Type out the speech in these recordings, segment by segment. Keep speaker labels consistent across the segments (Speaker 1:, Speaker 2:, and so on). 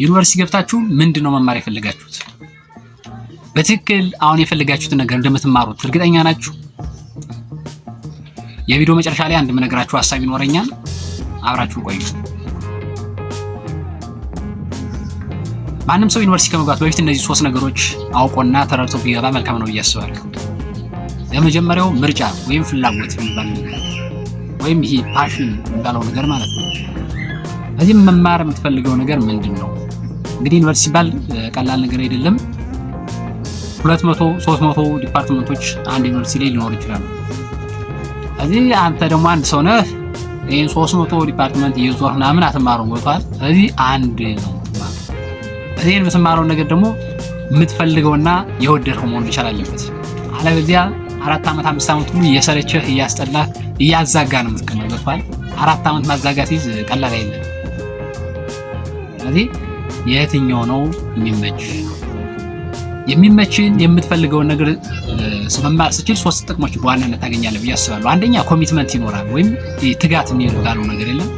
Speaker 1: ዩኒቨርሲቲ ገብታችሁ ምንድነው መማር የፈለጋችሁት? በትክክል አሁን የፈለጋችሁት ነገር እንደምትማሩት እርግጠኛ ናችሁ? የቪዲዮ መጨረሻ ላይ አንድ የምነግራችሁ ሐሳብ ይኖረኛል። አብራችሁ ቆዩ። ማንም ሰው ዩኒቨርሲቲ ከመግባቱ በፊት እነዚህ 3 ነገሮች አውቆና ተረድቶ ቢገባ መልካም ነው ብዬ አስባለሁ። የመጀመሪያው ምርጫ ወይም ፍላጎት የሚባል ነገር ወይም ይሄ ፓሽን የሚባለው ነገር ማለት ነው። እዚህ መማር የምትፈልገው ነገር ምንድነው? እንግዲህ ዩኒቨርሲቲ ሲባል ቀላል ነገር አይደለም። 200 300 ዲፓርትመንቶች አንድ ዩኒቨርሲቲ ላይ ሊኖር ይችላል። እዚህ አንተ ደግሞ አንድ ሰው ነህ። ይሄን 300 ዲፓርትመንት ይዞህ ምናምን አትማሩም ወጣት። እዚህ አንድ ነው ማለት እዚህ የምትማረው ነገር ደግሞ የምትፈልገውና የወደድከው መሆን መቻል አለበት። አለበለዚያ 4 ዓመት 5 ዓመት ሁሉ እየሰለቸህ እያስጠላህ እያዛጋ ነው የምትቀመጠው። 4 ዓመት ማዛጋት ይዝ ቀላል አይደለም። ስለዚህ የትኛው ነው የሚመችን የምትፈልገውን ነገር መማር ስትችል 3 ጥቅሞች በዋናነት ታገኛለህ ብዬ አስባለሁ። አንደኛ ኮሚትመንት ይኖራል ወይም ትጋት የሚባለው ነገር የለም።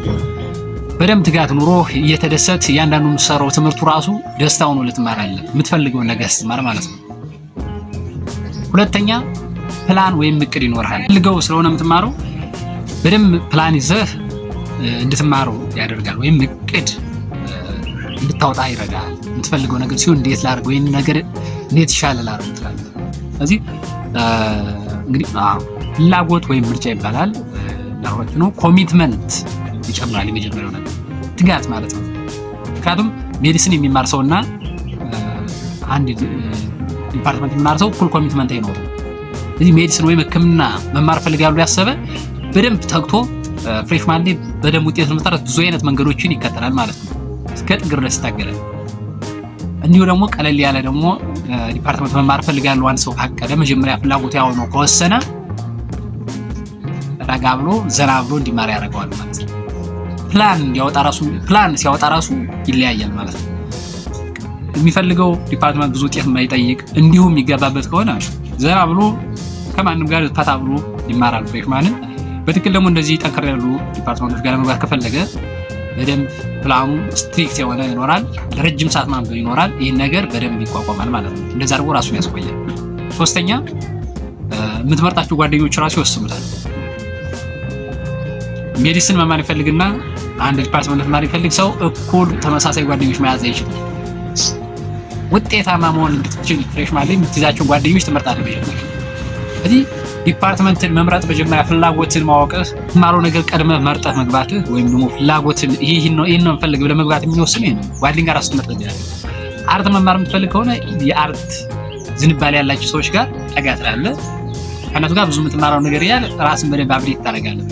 Speaker 1: በደንብ ትጋት ኑሮ እየተደሰት እያንዳንዱ የምትሰራው ትምህርቱ ራሱ ደስታው ነው ልትማራለህ የምትፈልገውን ነገር ስትማር ማለት ነው። ሁለተኛ ፕላን ወይም እቅድ ይኖርሃል። ፈልገው ስለሆነ የምትማረው በደንብ ፕላን ይዘህ እንድትማረው ያደርጋል ወይም እቅድ እንድታወጣ ይረዳል። የምትፈልገው ነገር ሲሆን እንዴት ላድርግ ወይ ነገር እንዴት ይሻላል አድርግ ትላለህ። ስለዚህ እንግዲህ ፍላጎት ወይም ምርጫ ይባላል። ላውራጭ ነው ኮሚትመንት ይጨምራል። የመጀመሪያው ነገር ትጋት ማለት ነው። ምክንያቱም ሜዲሲን የሚማር ሰውና አንድ ዲፓርትመንት የሚማር ሰው እኩል ኮሚትመንት አይኖርም። ስለዚህ ሜዲሲን ወይም ሕክምና መማር ፈልጋለሁ ያሰበ በደንብ ተግቶ ፍሬሽማን ላይ በደንብ ውጤት ለመስራት ብዙ አይነት መንገዶችን ይከተላል ማለት ነው። እስከ ጥግ ድረስ ይታገላል። እንዲሁ ደግሞ ቀለል ያለ ደግሞ ዲፓርትመንት መማር ፈልጋለሁ አንድ ሰው ካቀደ መጀመሪያ ፍላጎት ያው ነው ከወሰነ ረጋ ብሎ ዘና ብሎ እንዲማር ያደርገዋል ማለት ነው። ፕላን ሲያወጣ ራሱ ይለያያል ማለት ነው። የሚፈልገው ዲፓርትመንት ብዙ ውጤት የማይጠይቅ እንዲሁ የሚገባበት ከሆነ ዘና ብሎ ከማንም ጋር ፈታ ብሎ ይማራል ፍሬሽማን። በትክክል ደግሞ እንደዚህ ጠንከር ያሉ ዲፓርትመንቶች ጋር ለመግባት ከፈለገ በደንብ ፕላኑ ስትሪክት የሆነ ይኖራል። ለረጅም ሰዓት ማንበብ ይኖራል። ይሄን ነገር በደንብ ይቋቋማል ማለት ነው። እንደዛ አድርጎ ራሱን ያስቆያል። ሶስተኛ የምትመርጣቸው ጓደኞች ራሱ ይወስኑታል። ሜዲሲን መማር ይፈልግና አንድ ዲፓርትመንት መማር ይፈልግ ሰው እኩል ተመሳሳይ ጓደኞች መያዝ አይችልም። ውጤታማ መሆን እንድትችል ፍሬሽማን ላይ የምትይዛቸው ጓደኞች ትመርጣለህ። ስለዚህ ዲፓርትመንትን መምረጥ መጀመሪያ ፍላጎትን ማወቅህ ማሮ ነገር ቀድመህ መርጠህ መግባትህ ወይም ደግሞ ፍላጎትን ይሄን ነው የምፈልግ ብለህ መግባት የሚወስነው ይሄ ነው። ጓደኛ ራስ ትመርጥ ይችላል። አርት መማር የምትፈልግ ከሆነ የአርት ዝንባሌ ያላቸው ሰዎች ጋር ጠጋ ትላለህ። ከነሱ ጋር ብዙ የምትማረው ነገር ያለ ራስን በደንብ አብዴት ታደርጋለህ።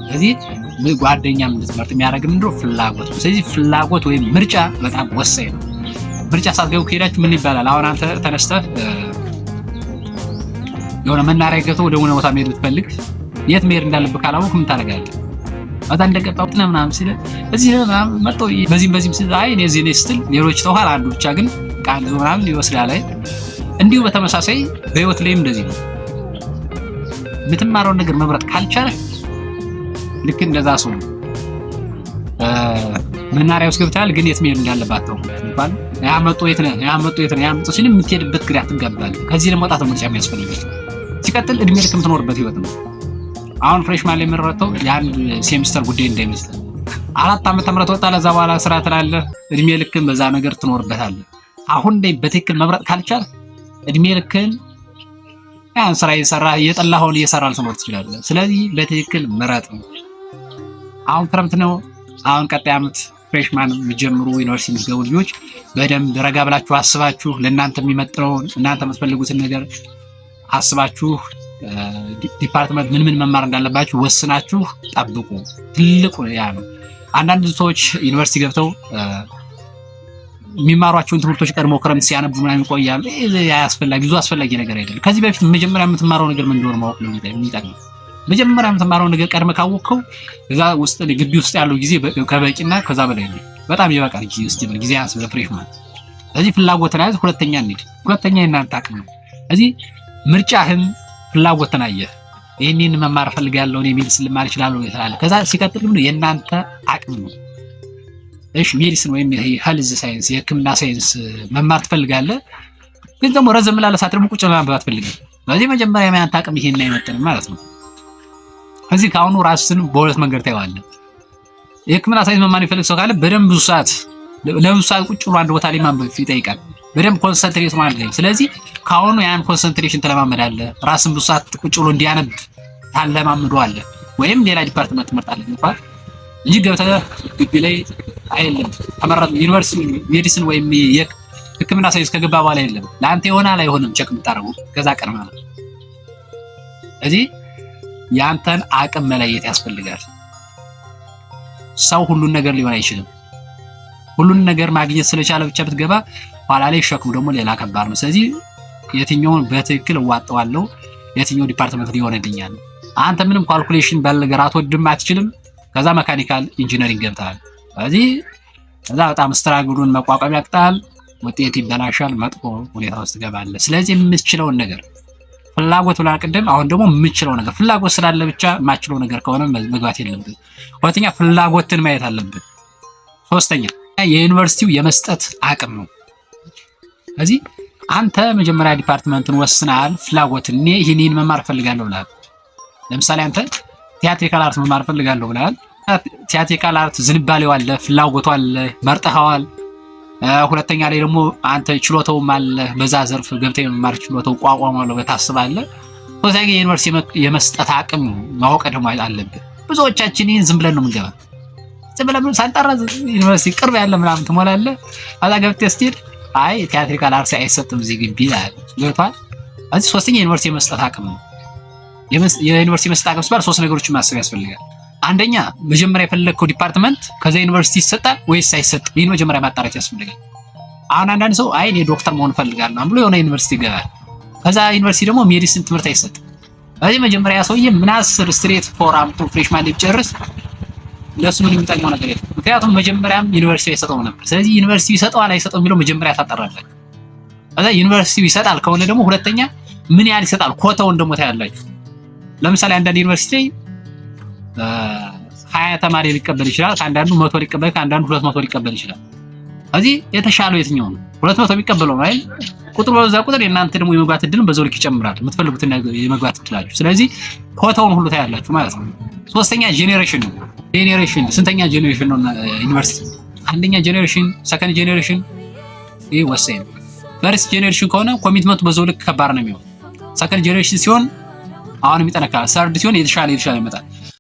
Speaker 1: ስለዚህ ጓደኛ እንድትመርጥ የሚያደርግ ምንድነው ፍላጎት። ስለዚህ ፍላጎት ወይም ምርጫ በጣም ወሳኝ ነው። ምርጫ ሳትገቡ ከሄዳችሁ ምን ይባላል? አሁን አንተ ተነስተህ የሆነ መናሪያ ገብተህ ወደ ሆነ ቦታ መሄድ ብትፈልግ የት መሄድ እንዳለብህ ካላወቅህ ምን ታደርጋለህ? አታ እንደቀጣው ምናምን ሲል እዚህ ምናምን መጥቶ በዚህም ሲል አይ እኔ እዚህ ነኝ ስትል ሌሎች ተኋላ አንዱ ብቻ ግን ቃል ምናምን ይወስዳል። እንዲሁ በተመሳሳይ በህይወት ላይም እንደዚህ ነው። የምትማረውን ነገር መምረጥ ካልቻለህ ልክ እንደዛ ሰው መናሪያ ውስጥ ገብተሃል ግን የት መሄድ እንዳለብህ አታውቅም እንኳን ያመጡ የት ነው ያመጡ ሲል የምትሄድበት ግራ ትጋባለህ። ከዚህ ለመውጣት ምርጫ የሚያስፈልግህ። ሲቀጥል እድሜ ልክ የምትኖርበት ህይወት ነው። አሁን ፍሬሽማን ላይ የምንረተው የአንድ ሴሚስተር ጉዳይ እንዳይመስል 4 ዓመት ተምረህ ወጣ ለዛ በኋላ ስራ ትላለህ። እድሜ ልክን በዛ ነገር ትኖርበታለህ። አሁን ላይ በትክክል መምረጥ ካልቻልክ እድሜ ልክን ያን ስራ እየሰራህ እየጠላኸውን እየሰራህ ልትኖር ትችላለህ። ስለዚህ በትክክል ምረጥ ነው። አሁን ክረምት ነው። አሁን ቀጣይ ዓመት ፍሬሽማን የሚጀምሩ ዩኒቨርሲቲ የሚገቡ ልጆች በደንብ ረጋ ብላችሁ አስባችሁ ለእናንተ የሚመጥነውን እናንተ የምትፈልጉትን ነገር አስባችሁ ዲፓርትመንት ምን መማር እንዳለባችሁ ወስናችሁ ጠብቁ። ትልቁ ያ ነው። አንዳንድ ሰዎች ዩኒቨርሲቲ ገብተው የሚማሯቸውን ትምህርቶች ቀድሞ ክረምት ሲያነቡ ምናምን ይቆያሉ። ብዙ አስፈላጊ ነገር አይደለም። ከዚህ በፊት መጀመሪያ የምትማረው ነገር ምን እንደሆነ ማወቅ ነው የሚጠቅመው። መጀመሪያ የምትማረው ነገር ቀድመህ ካወቅከው እዛ ውስጥ ግቢ ውስጥ ያለው ጊዜ ከበቂና ከዛ በላይ ነው። በጣም ይበቃል። ጊዜ ያንስ ለፍሬሽማን። ስለዚህ ፍላጎትን ያዝ። ሁለተኛ የእናንተ አቅም ነው። ስለዚህ ምርጫህን ፍላጎትን አየህ። ይሄንን መማር ፈልጋለሁ እኔ ሜዲሲን ልማር እችላለሁ ይላል። ከዛ ሲቀጥል ግን የእናንተ አቅም ነው። እሺ ሜዲሲን ወይም ይሄ ሄልዝ ሳይንስ የህክምና ሳይንስ መማር ትፈልጋለህ፣ ግን ደግሞ ረዘም ላለ ሰዓት ደግሞ ቁጭ ለማንበብ አትፈልግም። ስለዚህ መጀመሪያ ያንተ አቅም ይሄን አይመጥንም ማለት ነው። እዚህ ከአሁኑ ራስን በሁለት መንገድ ታየዋለህ። የህክምና ሳይንስ መማር የሚፈልግ ሰው ካለ በደንብ ብዙ ሰዓት ለብዙ ሰዓት ቁጭ ብሎ አንድ ቦታ ላይ ማንበብ ይጠይቃል። በደንብ ኮንሰንትሬት ማድረግ ነው። ስለዚህ ከአሁኑ ያን ኮንሰንትሬሽን ትለማመዳለህ። ራስን ብዙ ሰዓት ቁጭ ብሎ እንዲያነብ ታለማምደዋለህ። ወይም ሌላ ዲፓርትመንት ትመርጣለህ እንኳን እንጂ ገብተህ ግቢ ላይ አይደለም ተመረጥ ዩኒቨርሲቲ ሜዲሲን ወይም የህክምና ሳይንስ ከገባ በኋላ አይደለም ለአንተ ይሆናል አይሆንም ቼክ የምታደርገው ከዛ ቀድማ ነው። ስለዚህ ያንተን አቅም መለየት ያስፈልጋል። ሰው ሁሉን ነገር ሊሆን አይችልም። ሁሉን ነገር ማግኘት ስለቻለ ብቻ ብትገባ ኋላ ላይ ሸክሙ ደግሞ ሌላ ከባድ ነው። ስለዚህ የትኛውን በትክክል እዋጣዋለሁ፣ የትኛው ዲፓርትመንት ሊሆንልኛል። አንተ ምንም ካልኩሌሽን ባለ ነገር አትወድም አትችልም፣ ከዛ መካኒካል ኢንጂነሪንግ ገብተሃል። ስለዚህ ከዛ በጣም ስትራግሉን መቋቋም ያቅታል፣ ውጤት ይበላሻል፣ መጥፎ ሁኔታ ውስጥ ትገባለህ። ስለዚህ የምትችለውን ነገር ፍላጎት ብላ ቅድም፣ አሁን ደግሞ የምትችለው ነገር ፍላጎት ስላለ ብቻ የማትችለው ነገር ከሆነ መግባት የለብን። ሁለተኛ ፍላጎትን ማየት አለብን። ሶስተኛ የዩኒቨርሲቲው የመስጠት አቅም ነው። ስለዚህ አንተ መጀመሪያ ዲፓርትመንትን ወስናል፣ ፍላጎትን እኔ ይሄንን መማር ፈልጋለሁ ብለሃል። ለምሳሌ አንተ ቲያትሪካል አርት መማር ፈልጋለሁ ብለሃል። ቲያትሪካል አርት ዝንባሌው አለ፣ ፍላጎቱ አለ፣ መርጠኸዋል። ሁለተኛ ላይ ደግሞ አንተ ችሎታውም አለ፣ በዛ ዘርፍ ገብተህ የመማር ችሎታው ቋቋማለሁ ታስባለህ። ሶስተኛ የዩኒቨርሲቲ የመስጠት አቅም ማወቅ ደግሞ አለብህ። ብዙዎቻችን ይህን ዝም ብለን ነው የምንገባ። ዝም ብለን ሳንጠራ ዩኒቨርሲቲ ቅርብ ያለ ምናምን ትሞላለህ። አዛ ገብተህ ስትሄድ አይ ቲያትሪካል አርት አይሰጥም እዚህ ግቢ ይላል። ገብቶሃል? እዚህ ሶስተኛ የዩኒቨርሲቲ የመስጠት አቅም ነው። የዩኒቨርሲቲ መስጠት አቅም ሲባል ሶስት ነገሮችን ማሰብ ያስፈልጋል። አንደኛ መጀመሪያ የፈለግከው ዲፓርትመንት ከዛ ዩኒቨርሲቲ ይሰጣል ወይስ አይሰጥም? ይህን መጀመሪያ ማጣራት ያስፈልጋል። አሁን አንዳንድ ሰው አይ እኔ ዶክተር መሆን እፈልጋለሁ ብሎ የሆነ ዩኒቨርሲቲ ይገባል። ከዛ ዩኒቨርሲቲ ደግሞ ሜዲሲን ትምህርት አይሰጥም። ስለዚህ መጀመሪያ ሰውዬ ምን አስር ስትሬት ፎር አምጥቶ ፍሬሽማን ሊጨርስ ለሱ ምን የሚጠቅመው ነገር የለም። ምክንያቱም መጀመሪያም ዩኒቨርሲቲ አይሰጠውም ነበር። ስለዚህ ዩኒቨርሲቲ ይሰጠዋል አይሰጠውም የሚለው መጀመሪያ ታጣራለህ። ከዛ ዩኒቨርሲቲ ይሰጣል ከሆነ ደግሞ ሁለተኛ ምን ያህል ይሰጣል ኮታውን ደግሞ ታያላችሁ። ለምሳሌ አንዳንድ ዩኒቨርሲቲ 20 ተማሪ ሊቀበል ይችላል፣ ከአንዳንዱ 100 ሊቀበል፣ ከአንዳንዱ 200 ሊቀበል ይችላል። ስለዚህ የተሻለው የትኛው ነው? 200 የሚቀበለው ነው አይደል? ቁጥሩ በዛ ቁጥር የእናንተ ደግሞ የመግባት እድልን በዛው ልክ ይጨምራል፣ የምትፈልጉትን የመግባት እድላችሁ። ስለዚህ ኮታውን ሁሉ ታያላችሁ ማለት ነው። ሶስተኛ ጄኔሬሽን ነው። ጄኔሬሽን ስንተኛ ጄኔሬሽን ነው ዩኒቨርሲቲ? አንደኛ ጄኔሬሽን፣ ሰከንድ ጄኔሬሽን። ይሄ ወሳኝ ነው። ፈርስት ጄኔሬሽን ከሆነ ኮሚትመንቱ በዛው ልክ ከባድ ነው የሚሆነው። ሰከንድ ጄኔሬሽን ሲሆን አሁንም ይጠነካል። ሰርድ ሲሆን የተሻለ ይመጣል።